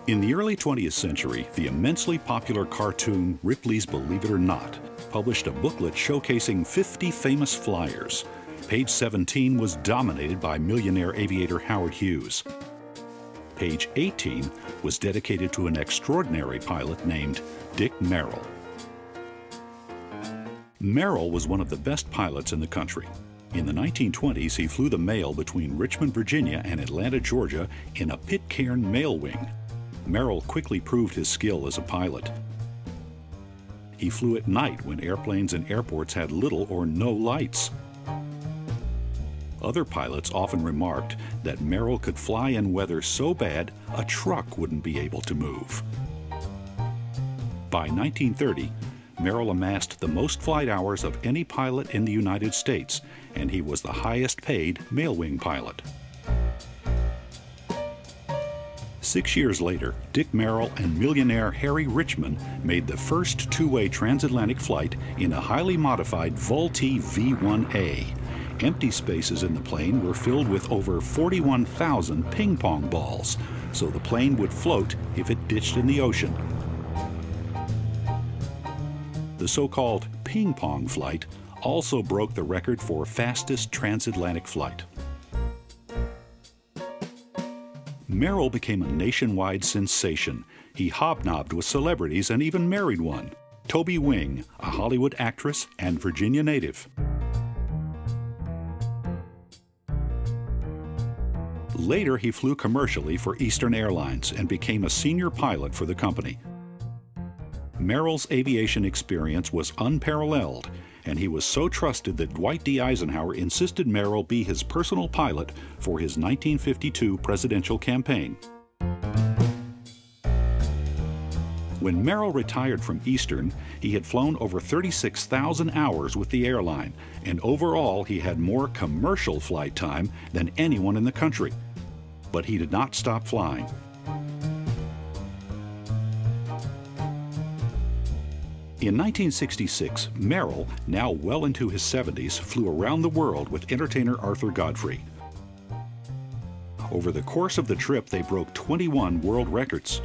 In the early 20th century, the immensely popular cartoon Ripley's Believe It or Not published a booklet showcasing 50 famous flyers. Page 17 was dominated by millionaire aviator Howard Hughes. Page 18 was dedicated to an extraordinary pilot named Dick Merrill. Merrill was one of the best pilots in the country. In the 1920s, he flew the Mail between Richmond, Virginia and Atlanta, Georgia in a Pitcairn mail wing. Merrill quickly proved his skill as a pilot. He flew at night when airplanes and airports had little or no lights. Other pilots often remarked that Merrill could fly in weather so bad a truck wouldn't be able to move. By 1930, Merrill amassed the most flight hours of any pilot in the United States, and he was the highest paid mail wing pilot. 6 years later, Dick Merrill and millionaire Harry Richmond made the first two-way transatlantic flight in a highly modified Vultee V-1A. Empty spaces in the plane were filled with over 41,000 ping-pong balls, so the plane would float if it ditched in the ocean. The so-called ping-pong flight also broke the record for fastest transatlantic flight. Merrill became a nationwide sensation. He hobnobbed with celebrities and even married one, Toby Wing, a Hollywood actress and Virginia native. Later, he flew commercially for Eastern Airlines and became a senior pilot for the company. Merrill's aviation experience was unparalleled, and he was so trusted that Dwight D. Eisenhower insisted Merrill be his personal pilot for his 1952 presidential campaign. When Merrill retired from Eastern, he had flown over 36,000 hours with the airline, and overall he had more commercial flight time than anyone in the country. But he did not stop flying. In 1966, Merrill, now well into his 70s, flew around the world with entertainer Arthur Godfrey. Over the course of the trip, they broke 21 world records.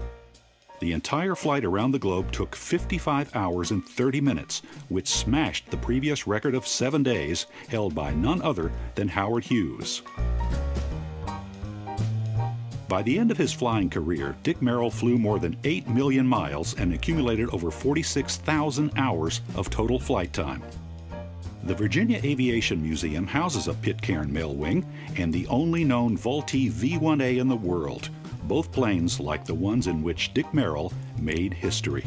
The entire flight around the globe took 55 hours and 30 minutes, which smashed the previous record of 7 days held by none other than Howard Hughes. By the end of his flying career, Dick Merrill flew more than 8 million miles and accumulated over 46,000 hours of total flight time. The Virginia Aviation Museum houses a Pitcairn mail wing and the only known Vultee V-1A in the world, both planes like the ones in which Dick Merrill made history.